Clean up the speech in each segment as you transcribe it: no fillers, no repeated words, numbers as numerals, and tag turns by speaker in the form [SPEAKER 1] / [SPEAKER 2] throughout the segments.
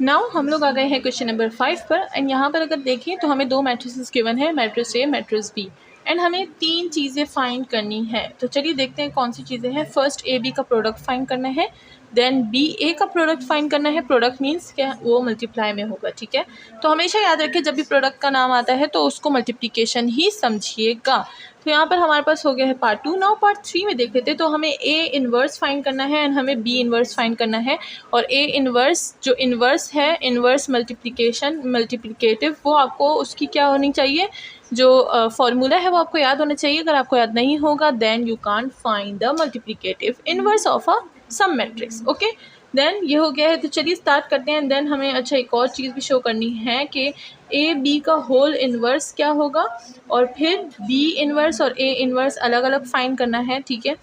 [SPEAKER 1] Now हम लोग आ गए हैं क्वेश्चन नंबर 5 पर। एंड यहाँ पर अगर देखें तो हमें दो मैट्रिसेस गिवन है, matrix A matrix B, and हमें तीन चीज़ें फाइंड करनी है। तो चलिए देखते हैं कौन सी चीज़ें हैं। फर्स्ट ए बी का प्रोडक्ट फाइंड करना है, देन बी ए का प्रोडक्ट फाइंड करना है। प्रोडक्ट मीन्स क्या, वो मल्टीप्लाई में होगा, ठीक है। तो हमेशा याद रखें जब भी प्रोडक्ट का नाम आता है तो उसको मल्टीप्लिकेशन ही समझिएगा। तो यहाँ पर हमारे पास हो गया है पार्ट 2। नाउ पार्ट 3 में देख लेते हैं। तो हमें ए इन्वर्स फाइंड करना है एंड हमें बी इन्वर्स फाइंड करना है। और ए इन्वर्स जो इन्वर्स है, इन्वर्स मल्टीप्लिकेशन मल्टीप्लिकेटिव, वो आपको उसकी क्या होनी चाहिए, जो फॉर्मूला है वो आपको याद होना चाहिए। अगर आपको याद नहीं होगा then you can't find the multiplicative inverse of a some matrix. Okay, then ये हो गया है। तो चलिए स्टार्ट करते हैं। देन हमें अच्छा एक और चीज़ भी शो करनी है कि ए बी का होल इन्वर्स क्या होगा, और फिर बी इन्वर्स और ए इन्वर्स अलग अलग फाइंड करना है, ठीक है।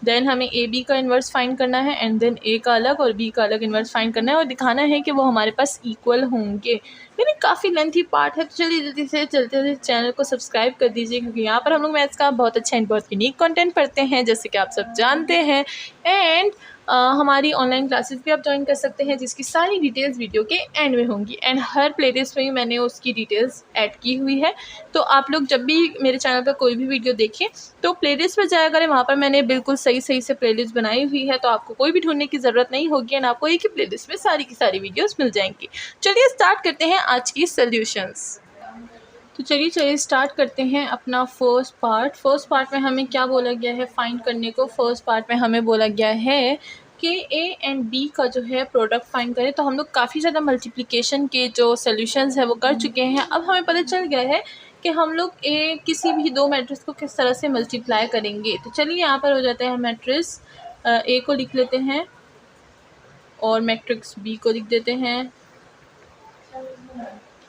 [SPEAKER 1] देन हमें ए बी का इन्वर्स फाइंड करना है एंड देन ए का अलग और बी का अलग इन्वर्स फाइंड करना है, और दिखाना है कि वो हमारे पास इक्वल होंगे। यानी काफ़ी लेंथी पार्ट है। तो चलिए जल्दी से चलते हुए चैनल को सब्सक्राइब कर दीजिए, क्योंकि यहाँ पर हम लोग मैथ्स का बहुत अच्छा एंड बहुत यूनिक कंटेंट पढ़ते हैं, जैसे कि आप सब जानते हैं। एंड हमारी ऑनलाइन क्लासेस भी आप ज्वाइन कर सकते हैं, जिसकी सारी डिटेल्स वीडियो के एंड में होंगी। एंड हर प्लेलिस्ट में ही मैंने उसकी डिटेल्स ऐड की हुई है। तो आप लोग जब भी मेरे चैनल पर कोई भी वीडियो देखें तो प्लेलिस्ट पर जाया करें, वहाँ पर मैंने बिल्कुल सही सही से प्लेलिस्ट बनाई हुई है। तो आपको कोई भी ढूंढने की ज़रूरत नहीं होगी एंड आपको एक ही प्लेलिस्ट में सारी की सारी वीडियोज़ मिल जाएंगी। चलिए स्टार्ट करते हैं आज की सॉल्यूशंस। तो चलिए स्टार्ट करते हैं अपना फर्स्ट पार्ट। फर्स्ट पार्ट में हमें क्या बोला गया है फाइंड करने को। फर्स्ट पार्ट में हमें बोला गया है कि ए एंड बी का जो है प्रोडक्ट फाइंड करें। तो हम लोग काफ़ी ज़्यादा मल्टीप्लिकेशन के जो सॉल्यूशंस है वो कर चुके हैं। अब हमें पता चल गया है कि हम लोग ए किसी भी दो मैट्रिक्स को किस तरह से मल्टीप्लाई करेंगे। तो चलिए यहाँ पर हो जाता है मैट्रिक्स ए को लिख लेते हैं और मैट्रिक्स बी को लिख देते हैं,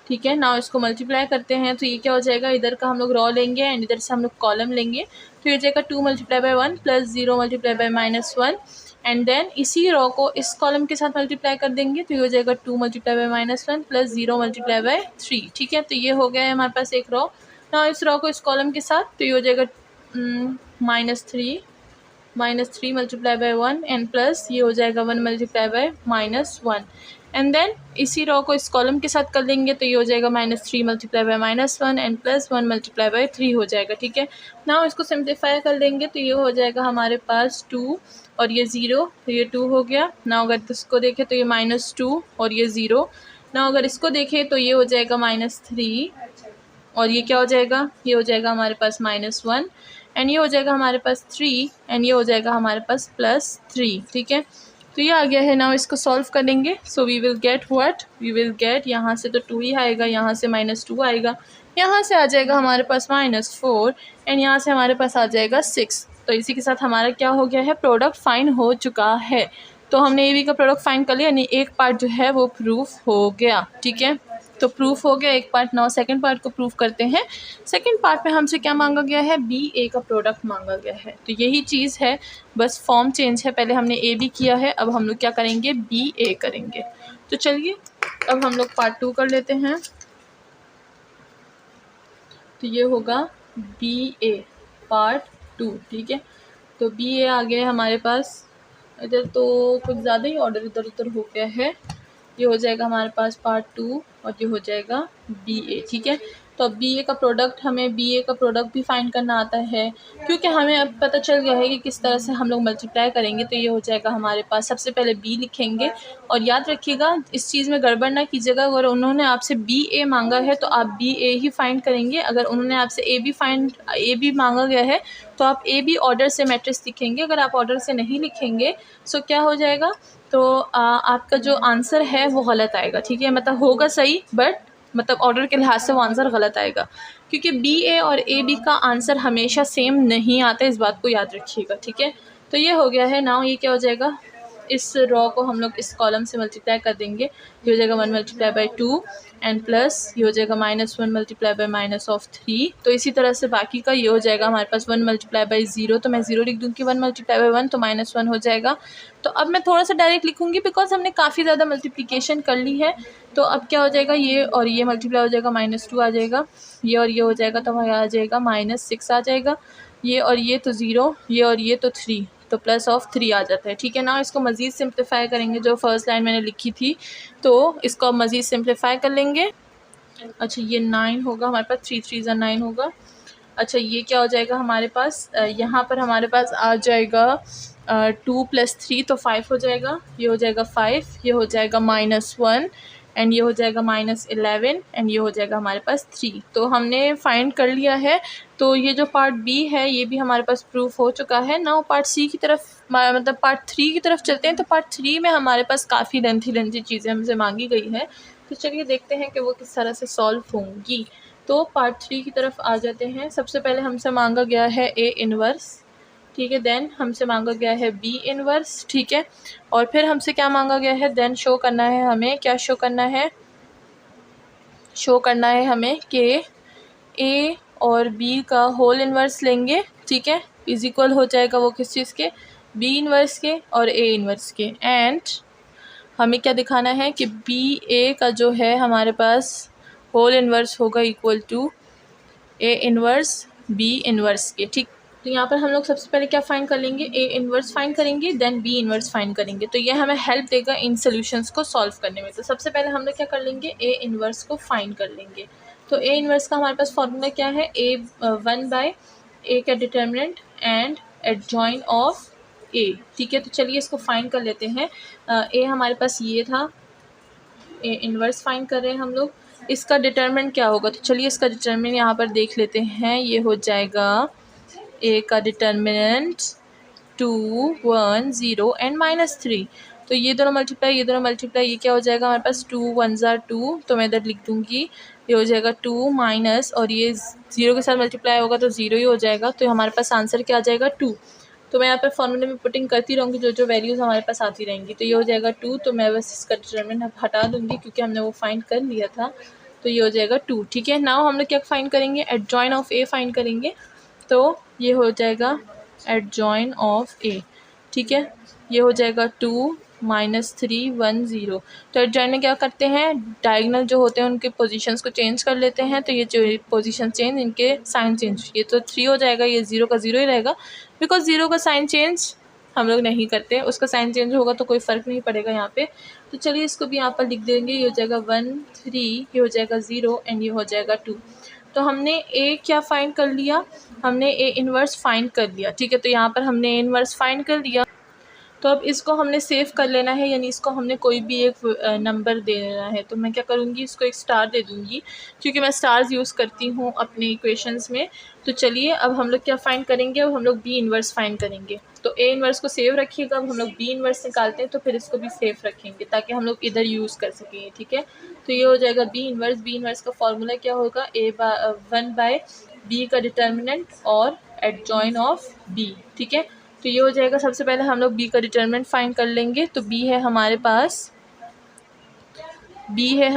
[SPEAKER 1] ठीक है। नाउ इसको मल्टीप्लाई करते हैं तो ये क्या हो जाएगा, इधर का हम लोग रॉ लेंगे एंड इधर से हम लोग कॉलम लेंगे। तो ये जाएगा 2 multiply by 1 plus 0 multiply by -1, and then इसी रॉ को इस कॉलम के साथ मल्टीप्लाई कर देंगे। तो ये हो जाएगा 2 multiply by -1 plus 0 multiply bye 3, ठीक है। तो ये हो गया है हमारे पास एक रॉ। नाउ इस रॉ को इस कॉलम के साथ, तो ये हो जाएगा -3 मल्टीप्लाई बाय 1 एंड प्लस ये हो जाएगा 1 मल्टीप्लाई बाय -1, एंड देन इसी रॉ को इस कॉलम के साथ कर देंगे। तो ये हो जाएगा -3 multiply by -1 and plus 1 multiply by 3 हो जाएगा, ठीक है। नाउ इसको सिंप्लीफाई कर देंगे तो ये हो जाएगा हमारे पास 2 और ये 0, तो ये 2 हो गया। नाउ अगर इसको देखें तो ये -2 और ये 0। नाउ अगर इसको देखें तो ये हो जाएगा -3 और ये क्या हो जाएगा, ये हो जाएगा हमारे पास -1, एंड ये हो जाएगा हमारे पास 3, एंड ये हो जाएगा हमारे पास +3, ठीक है। तो ये आ गया है। नाउ इसको सॉल्व करेंगे। So we will get what, we will get, यहाँ से तो 2 ही आएगा, यहाँ से -2 आएगा, यहाँ से आ जाएगा हमारे पास -4, एंड यहाँ से हमारे पास आ जाएगा 6। तो इसी के साथ हमारा क्या हो गया है, प्रोडक्ट फाइंड हो चुका है। तो हमने ए बी का प्रोडक्ट फाइंड कर लिया, यानी एक पार्ट जो है वो प्रूफ हो गया, ठीक है। तो प्रूफ हो गया एक पार्ट। नाउ सेकंड पार्ट को प्रूफ करते हैं। सेकंड पार्ट में हमसे क्या मांगा गया है, बी ए का प्रोडक्ट मांगा गया है। तो यही चीज़ है, बस फॉर्म चेंज है। पहले हमने ए बी किया है, अब हम लोग क्या करेंगे, बी ए करेंगे। तो चलिए अब हम लोग पार्ट 2 कर लेते हैं। तो ये होगा बी ए पार्ट 2, ठीक है। तो बी ए आ गया हमारे पास। इधर तो कुछ ज़्यादा ही ऑर्डर इधर उधर हो गया है। ये हो जाएगा हमारे पास पार्ट 2 और ये हो जाएगा बी ए, ठीक है। तो अब बी ए का प्रोडक्ट, हमें बी ए का प्रोडक्ट भी फाइंड करना आता है, क्योंकि हमें अब पता चल गया है कि किस तरह से हम लोग मल्टीप्लाई करेंगे। तो ये हो जाएगा हमारे पास, सबसे पहले बी लिखेंगे, और याद रखिएगा इस चीज़ में गड़बड़ ना कीजिएगा। अगर उन्होंने आपसे बी ए मांगा है तो आप बी ए ही फाइंड करेंगे। अगर उन्होंने आपसे ए बी मांगा गया है तो आप ए बी ऑर्डर से मैट्रिक्स लिखेंगे। अगर आप ऑर्डर से नहीं लिखेंगे सो क्या हो जाएगा, तो आपका जो आंसर है वो गलत आएगा, ठीक है। मतलब होगा सही बट मतलब ऑर्डर के लिहाज से वो आंसर गलत आएगा, क्योंकि बी ए और ए बी का आंसर हमेशा सेम नहीं आता, इस बात को याद रखिएगा, ठीक है। तो ये हो गया है। नाउ ये क्या हो जाएगा, इस रॉ को हम लोग इस कॉलम से मल्टीप्लाई कर देंगे। ये हो जाएगा 1 मल्टीप्लाई बाय 2 एंड प्लस ये हो जाएगा -1 मल्टीप्लाई बाय -3। तो इसी तरह से बाकी का ये हो जाएगा हमारे पास 1 मल्टीप्लाई बाय 0, तो मैं 0 लिख दूँगी। 1 मल्टीप्लाई बाय 1 तो -1 हो जाएगा। तो अब मैं थोड़ा सा डायरेक्ट लिखूँगी बिकॉज हमने काफ़ी ज़्यादा मल्टीप्लिकेशन कर ली है। तो अब क्या हो जाएगा, ये और ये मल्टीप्लाई हो जाएगा, -2 आ जाएगा, ये और ये हो जाएगा तो वहाँ आ जाएगा -6 आ जाएगा, ये और ये तो 0, ये और ये तो 3। तो प्लस ऑफ 3 आ जाता है, ठीक है ना। इसको मज़ीद सिंप्लीफाई करेंगे, जो फर्स्ट लाइन मैंने लिखी थी, तो इसको अब मज़ीद सिंप्लीफाई कर लेंगे। अच्छा ये 9 होगा हमारे पास, 3 3 ज़ा 9 होगा। अच्छा ये क्या हो जाएगा हमारे पास, यहाँ पर हमारे पास आ जाएगा 2 + 3 तो 5 हो जाएगा, ये हो जाएगा 5, ये हो जाएगा -1 एंड ये हो जाएगा -11 एंड ये हो जाएगा हमारे पास 3। तो हमने फाइंड कर लिया है। तो ये जो पार्ट बी है ये भी हमारे पास प्रूफ हो चुका है। नाउ पार्ट सी की तरफ, मतलब पार्ट 3 की तरफ चलते हैं। तो पार्ट 3 में हमारे पास काफ़ी लेंथी चीज़ें हमसे मांगी गई है। तो चलिए देखते हैं कि वो किस तरह से सॉल्व होंगी। तो पार्ट 3 की तरफ आ जाते हैं। सबसे पहले हमसे मांगा गया है ए इनवर्स, ठीक है, देन हमसे मांगा गया है बी इनवर्स, ठीक है, और फिर हमसे क्या मांगा गया है, देन शो करना है हमें, क्या शो करना है, शो करना है हमें कि ए और बी का होल इनवर्स लेंगे, ठीक है, इज इक्वल हो जाएगा वो किस चीज़ के, बी इनवर्स के और ए इनवर्स के। एंड हमें क्या दिखाना है कि बी ए का जो है हमारे पास होल इनवर्स होगा equal to A inverse B inverse के, ठीक। तो यहाँ पर हम लोग सबसे पहले क्या फाइंड कर लेंगे, ए इनवर्स फाइंड करेंगे, देन बी इनवर्स फाइंड करेंगे। तो ये हमें हेल्प देगा इन सॉल्यूशंस को सॉल्व करने में। तो सबसे पहले हम लोग क्या कर लेंगे, ए इनवर्स को फाइंड कर लेंगे। तो ए इनवर्स का हमारे पास फॉर्मूला क्या है, ए 1/a का डिटर्मिनेंट एंड एडजॉइन ऑफ ए, ठीक है। तो चलिए इसको फाइंड कर लेते हैं। ए हमारे पास ये था, ए इनवर्स फाइंड कर रहे हैं हम लोग। इसका डिटर्मिनेंट क्या होगा, तो चलिए इसका डिटर्मिनेंट यहाँ पर देख लेते हैं। ये हो जाएगा ए का डिटर्मिनेंट 2 1 0 एंड -3। तो ये दोनों मल्टीप्लाई, ये दोनों मल्टीप्लाई, ये क्या हो जाएगा हमारे पास 2 1 ज़ा 2, तो मैं इधर लिख दूँगी, ये हो जाएगा 2 माइनस, और ये 0 के साथ मल्टीप्लाई होगा तो 0 ही हो जाएगा। तो हमारे पास आंसर क्या आ जाएगा 2। तो मैं यहाँ पर फॉर्मूले में पुटिंग करती रहूँगी, जो जो वैल्यूज़ हमारे पास आती रहेंगी। तो ये हो जाएगा 2, तो मैं बस इसका डिटर्मिनेंट हटा दूँगी क्योंकि हमने वो फाइंड कर लिया था। तो ये हो जाएगा 2, ठीक है। नाउ हम लोग क्या फाइंड करेंगे, एडजॉइन ऑफ ए फाइंड करेंगे। तो ये हो जाएगा एडजॉइन ऑफ ए, ठीक है, ये हो जाएगा 2 -3 1 0। तो एडजॉइन में क्या करते हैं, डायगोनल जो होते हैं उनके पोजीशंस को चेंज कर लेते हैं। तो ये जो पोजीशन चेंज, इनके साइन चेंज, ये तो 3 हो जाएगा, ये 0 का 0 ही रहेगा, बिकॉज 0 का साइन चेंज हम लोग नहीं करते, उसका साइन चेंज होगा तो कोई फ़र्क नहीं पड़ेगा यहाँ पे। तो चलिए इसको भी यहाँ पर लिख देंगे, ये हो जाएगा 1 3, ये हो जाएगा 0 एंड ये हो जाएगा 2। तो हमने ए क्या फाइंड कर लिया, हमने ए इनवर्स फाइंड कर लिया, ठीक है। तो यहाँ पर हमने ए इनवर्स फाइंड कर लिया। तो अब इसको हमने सेव कर लेना है, यानी इसको हमने कोई भी एक नंबर दे देना है। तो मैं क्या करूँगी, इसको एक स्टार दे दूँगी, क्योंकि मैं स्टार्स यूज़ करती हूँ अपने इक्वेशंस में। तो चलिए अब हम लोग क्या फ़ाइंड करेंगे, अब हम लोग बी इनवर्स फाइंड करेंगे। तो ए इनवर्स को सेव रखिएगा, अब हम लोग बी इनवर्स निकालते हैं तो फिर इसको भी सेव रखेंगे ताकि हम लोग इधर यूज़ कर सकें, ठीक है। तो ये हो जाएगा बी इनवर्स। बी इनवर्स का फॉर्मूला क्या होगा, 1/b का डिटर्मिनेंट और एडजॉइन ऑफ बी, ठीक है। तो ये हो जाएगा, सबसे पहले हम लोग b का डिटर्मिनेंट फाइंड कर लेंगे। तो b है हमारे पास 1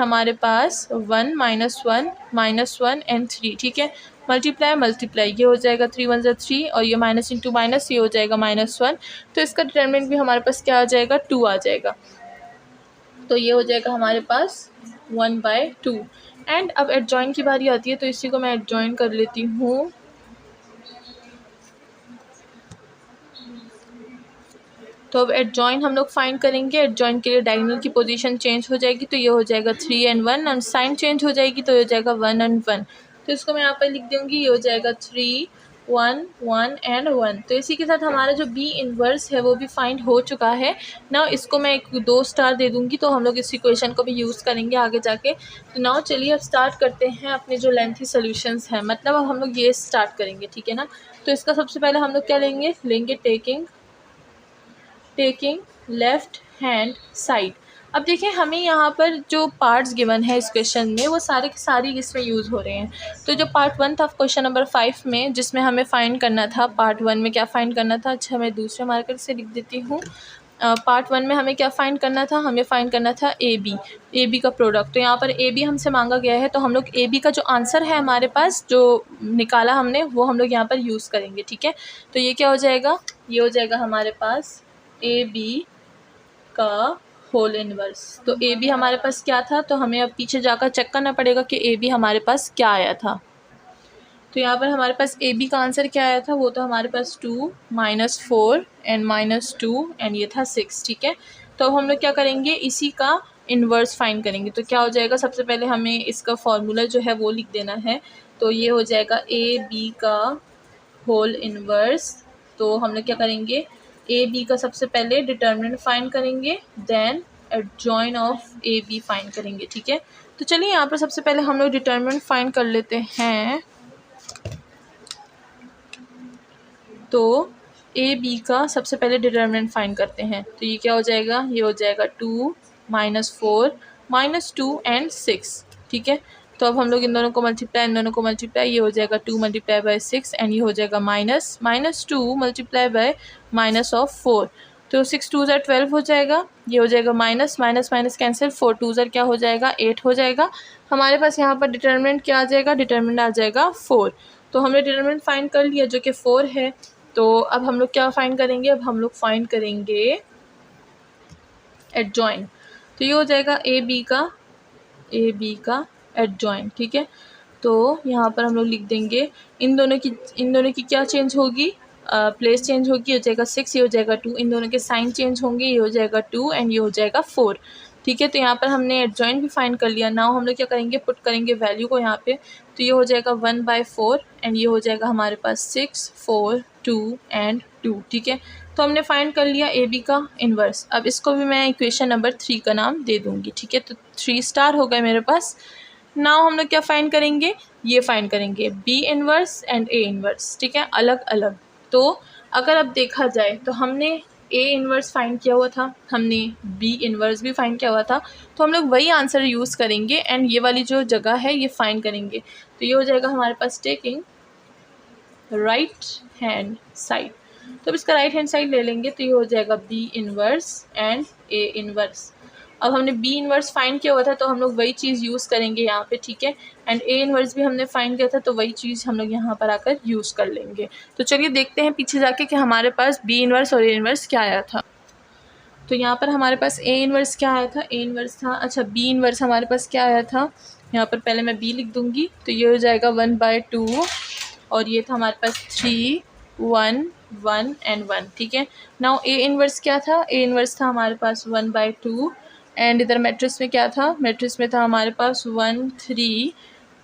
[SPEAKER 1] -1 एंड 3, ठीक है। मल्टीप्लाई, ये हो जाएगा 3 1 ज़ा 3 और ये माइनस इंटू माइनस, ये हो जाएगा -1। तो इसका डिटर्मिनेंट भी हमारे पास क्या आ जाएगा, 2 आ जाएगा। तो ये हो जाएगा हमारे पास 1/2। एंड अब एडजॉइन की बारी आती है, तो इसी को मैं एडजॉइन कर लेती हूँ। तो अब एडजॉइन हम लोग फाइंड करेंगे। एडजॉइन के लिए डायगोनल की पोजीशन चेंज हो जाएगी, तो ये हो जाएगा 3 and 1, और साइन चेंज हो जाएगी तो ये हो जाएगा 1 and 1। तो इसको मैं यहाँ पर लिख दूँगी, ये हो जाएगा 3 1 1 and 1। तो इसी के साथ हमारा जो बी इनवर्स है वो भी फाइंड हो चुका है ना। इसको मैं एक 2 स्टार दे दूँगी, तो हम लोग इस इक्वेशन को भी यूज़ करेंगे आगे जाके। तो नाउ चलिए अब स्टार्ट करते हैं अपने जो लेंथी सोल्यूशंस हैं, मतलब अब हम लोग ये स्टार्ट करेंगे, ठीक है ना। तो इसका सबसे पहले हम लोग क्या लेंगे टेकिंग लेफ़्ट हैंड साइड। अब देखिए हमें यहाँ पर जो पार्ट्स गिवन है इस क्वेश्चन में वो सारे के सारे इसमें यूज़ हो रहे हैं। तो जो पार्ट 1 था क्वेश्चन नंबर 5 में, जिसमें हमें फ़ाइंड करना था, पार्ट 1 में क्या फ़ाइंड करना था, अच्छा मैं दूसरे मार्कर से लिख देती हूँ। पार्ट 1 में हमें क्या फ़ाइंड करना था, हमें फ़ाइंड करना था ए बी का प्रोडक्ट। तो यहाँ पर ए बी हमसे मांगा गया है, तो हम लोग ए बी का जो आंसर है हमारे पास जो निकाला हमने वो हम लोग यहाँ पर यूज़ करेंगे, ठीक है। तो ये क्या हो जाएगा, ये हो जाएगा हमारे पास ए बी का होल इनवर्स। तो ए बी हमारे पास क्या था, तो हमें अब पीछे जाकर चेक करना पड़ेगा कि ए बी हमारे पास क्या आया था। तो यहाँ पर हमारे पास ए बी का आंसर क्या आया था, वो तो हमारे पास 2 -4 एंड -2 एंड ये था 6, ठीक है। तो अब हम लोग क्या करेंगे, इसी का इन्वर्स फाइंड करेंगे। तो क्या हो जाएगा, सबसे पहले हमें इसका फॉर्मूला जो है वो लिख देना है। तो ये हो जाएगा ए बी का होल इन्वर्स। तो हम लोग क्या करेंगे, ए बी का सबसे पहले डिटर्मिनेंट फाइंड करेंगे, then adjoint of A B find करेंगे, ठीक है। तो चलिए यहाँ पर सबसे पहले हम लोग डिटर्मिनेंट फाइंड कर लेते हैं। तो ए बी का सबसे पहले डिटर्मिनेंट फाइंड करते हैं। तो ये क्या हो जाएगा, ये हो जाएगा 2 -4 -2 एंड 6, ठीक है। तो अब हम लोग इन दोनों को मल्टीप्लाई, इन दोनों को मल्टीप्लाई, ये हो जाएगा 2 × 6 एंड ये हो जाएगा -2 मल्टीप्लाई बाय -4। तो 6 2 ज़ा 12 हो जाएगा, ये हो जाएगा माइनस माइनस माइनस कैंसिल, 4 2 ज़ा क्या हो जाएगा 8 हो जाएगा। हमारे पास यहाँ पर डिटर्मिनेंट क्या आ जाएगा, डिटर्मिनेंट आ जाएगा 4। तो हमने डिटर्मिनेंट फाइंड कर लिया जो कि 4 है। तो अब हम लोग क्या फाइंड करेंगे, अब हम लोग फाइंड करेंगे एडजॉइन। तो ये हो जाएगा ए बी का एडजॉइन, ठीक है। तो यहाँ पर हम लोग लिख देंगे इन दोनों की क्या चेंज होगी, प्लेस चेंज होगी, हो जाएगा 6, ये हो जाएगा 2, इन दोनों के साइन चेंज होंगे, ये हो जाएगा 2 एंड ये हो जाएगा 4, ठीक है। तो यहाँ पर हमने एडजॉइन भी फाइंड कर लिया। नाउ हम लोग क्या करेंगे, पुट करेंगे वैल्यू को यहाँ पे। तो ये हो जाएगा 1/4 एंड ये हो जाएगा हमारे पास 6 4 2 एंड 2, ठीक है। तो हमने फाइंड कर लिया ए बी का इन्वर्स। अब इसको भी मैं इक्वेशन नंबर 3 का नाम दे दूँगी, ठीक है। तो 3 स्टार हो गए मेरे पास। नाउ हम लोग क्या फाइंड करेंगे, ये फाइंड करेंगे B inverse and A inverse, ठीक है, अलग अलग। तो अगर अब देखा जाए तो हमने ए इन्वर्स फाइंड किया हुआ था, हमने बी इन्वर्स भी फाइंड किया हुआ था, तो हम लोग वही आंसर यूज़ करेंगे एंड ये वाली जो जगह है ये फाइंड करेंगे। तो ये हो जाएगा हमारे पास टेकिंग राइट हैंड साइड। तो अब इसका राइट हैंड साइड ले लेंगे, तो ये हो जाएगा B inverse and A inverse. अब हमने बी इन्वर्स फाइंड किया हुआ था तो हम लोग वही चीज़ यूज़ करेंगे यहाँ पे, ठीक है। एंड ए इन्वर्स भी हमने फाइंड किया था तो वही चीज़ हम लोग यहाँ पर आकर यूज़ कर लेंगे। तो चलिए देखते हैं पीछे जाके कि हमारे पास बी इन्वर्स और ए इन्वर्स क्या आया था। तो यहाँ पर हमारे पास ए इन्वर्स क्या आया था, ए इन्वर्स था, अच्छा बी इन्वर्स हमारे पास क्या आया था, यहाँ पर पहले मैं बी लिख दूँगी। तो ये हो जाएगा 1/2 और ये था हमारे पास 3 1 1 एंड 1, ठीक है। नाउ ए इन्वर्स क्या था, ए इन्वर्स था हमारे पास 1/2 एंड इधर मैट्रिक्स में क्या था, मैट्रिक्स में था हमारे पास 1 3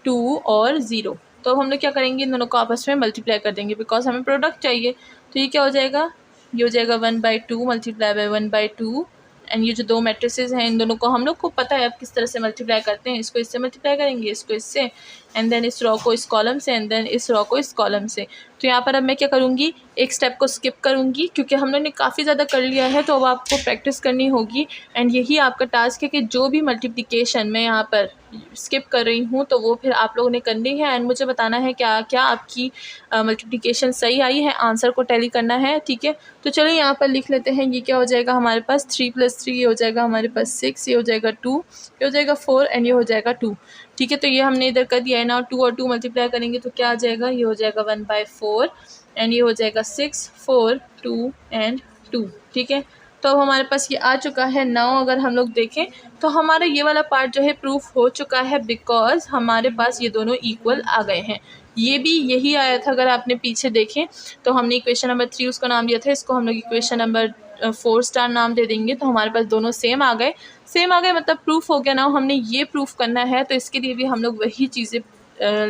[SPEAKER 1] 2 और 0। तो अब हम लोग क्या करेंगे, इन दोनों को आपस में मल्टीप्लाई कर देंगे बिकॉज हमें प्रोडक्ट चाहिए। तो ये क्या हो जाएगा, ये हो जाएगा 1/2 मल्टीप्लाई बाय 1/2 एंड ये जो दो मैट्रिसेस हैं इन दोनों को हम लोग को पता है अब किस तरह से मल्टीप्लाई करते हैं। इसको इससे मल्टीप्लाई करेंगे, इसको इससे, एंड देन इस रो को इस कॉलम से, एंड देन इस रो को इस कॉलम से। तो यहाँ पर अब मैं क्या करूँगी, एक स्टेप को स्किप करूँगी क्योंकि हम लोग ने काफ़ी ज़्यादा कर लिया है। तो अब आपको प्रैक्टिस करनी होगी एंड यही आपका टास्क है कि जो भी मल्टीप्लिकेशन मैं यहाँ पर स्किप कर रही हूँ तो वो फिर आप लोगों ने करनी है एंड मुझे बताना है क्या क्या आपकी मल्टीप्लिकेशन सही आई है, आंसर को टैली करना है, ठीक है। तो चलिए यहाँ पर लिख लेते हैं, ये क्या हो जाएगा हमारे पास 3 + 3, ये हो जाएगा हमारे पास 6, ये हो जाएगा 2, ये हो जाएगा 4 एंड ये हो जाएगा 2, ठीक है। तो ये हमने इधर कर दिया है ना। 2 और 2 मल्टीप्लाई करेंगे तो क्या आ जाएगा, ये हो जाएगा 1/4 एंड ये हो जाएगा 6 4 2 एंड 2, ठीक है। तो अब हमारे पास ये आ चुका है। नाउ अगर हम लोग देखें तो हमारा ये वाला पार्ट जो है प्रूफ हो चुका है बिकॉज हमारे पास ये दोनों इक्वल आ गए हैं। ये भी यही आया था, अगर आपने पीछे देखें तो हमने इक्वेशन नंबर 3 उसका नाम दिया था, इसको हम लोग इक्वेशन नंबर 4 स्टार नाम दे देंगे। तो हमारे पास दोनों सेम आ गए, सेम आ गए मतलब प्रूफ हो गया ना। हमने ये प्रूफ करना है तो इसके लिए भी हम लोग वही चीज़ें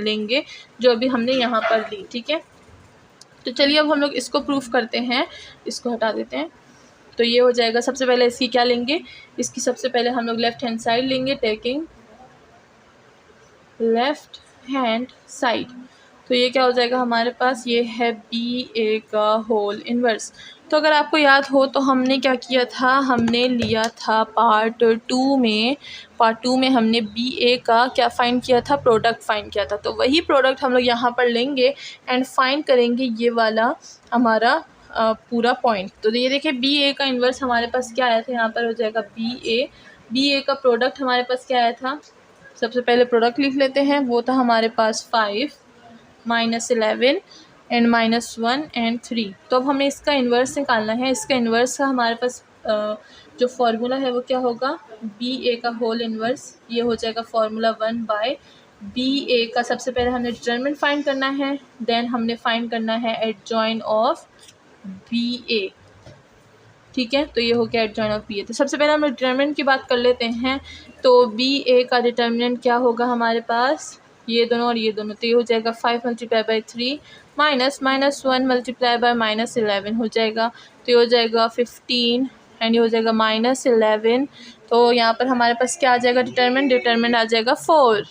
[SPEAKER 1] लेंगे जो अभी हमने यहाँ पर ली, ठीक है। तो चलिए अब हम लोग इसको प्रूफ करते हैं, इसको हटा देते हैं। तो ये हो जाएगा, सबसे पहले इसकी क्या लेंगे, इसकी सबसे पहले हम लोग लेफ़्ट हैंड साइड लेंगे, टेकिंग लेफ़्ट हैंड साइड। तो ये क्या हो जाएगा हमारे पास, ये है बी ए का होल इन्वर्स। तो अगर आपको याद हो तो हमने क्या किया था, हमने लिया था पार्ट 2 में हमने बी ए का क्या फ़ाइंड किया था, प्रोडक्ट फ़ाइंड किया था। तो वही प्रोडक्ट हम लोग यहाँ पर लेंगे एंड फाइंड करेंगे ये वाला हमारा पूरा पॉइंट। तो ये देखिए बी ए का इन्वर्स हमारे पास क्या आया था, यहाँ पर हो जाएगा बी ए का प्रोडक्ट हमारे पास क्या आया था। सबसे पहले प्रोडक्ट लिख लेते हैं, वो था हमारे पास 5 -11 एंड -1 एंड 3। तो अब हमें इसका इन्वर्स निकालना है। इसका इन्वर्स का हमारे पास जो फार्मूला है वो क्या होगा, बी ए का होल इन्वर्स, ये हो जाएगा फार्मूला 1/√2 बी ए का सबसे पहले हमने डिटरमिनेंट फाइंड करना है, देन हमने फाइंड करना है एडजॉइन ऑफ बी ए। ठीक है, तो ये हो गया एडजॉइन ऑफ बी ए। तो सबसे पहले हम डिटरमिनेंट की बात कर लेते हैं। तो बी ए का डिटरमिनेंट क्या होगा हमारे पास, ये दोनों और ये दोनों, तो ये हो जाएगा 5 मल्टीप्लाई बाई 3 -1 मल्टीप्लाई बाय -11 हो जाएगा, तो ये हो जाएगा 15 एंड ये हो जाएगा -11। तो यहाँ पर हमारे पास क्या आ जाएगा डिटरमिनेंट आ जाएगा 4।